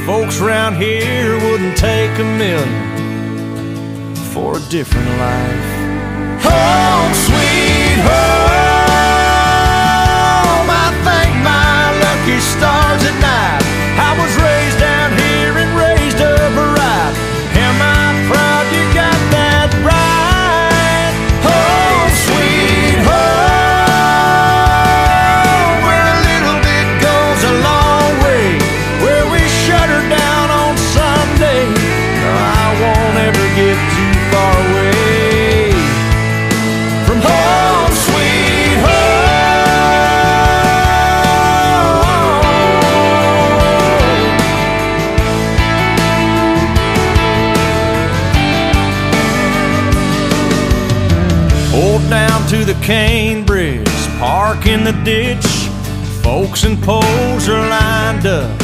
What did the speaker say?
folks around here wouldn't take a million for a different life. Home sweet home, I thank my lucky stars at night. I was raised down here and raised up right. Am I proud you got that right? Home sweet home, where a little bit goes a long way, where we shut her down on Sunday. No, I won't ever get too far away from home sweet home. Pulled down to the Cane Bridge, park in the ditch. Folks and poles are lined up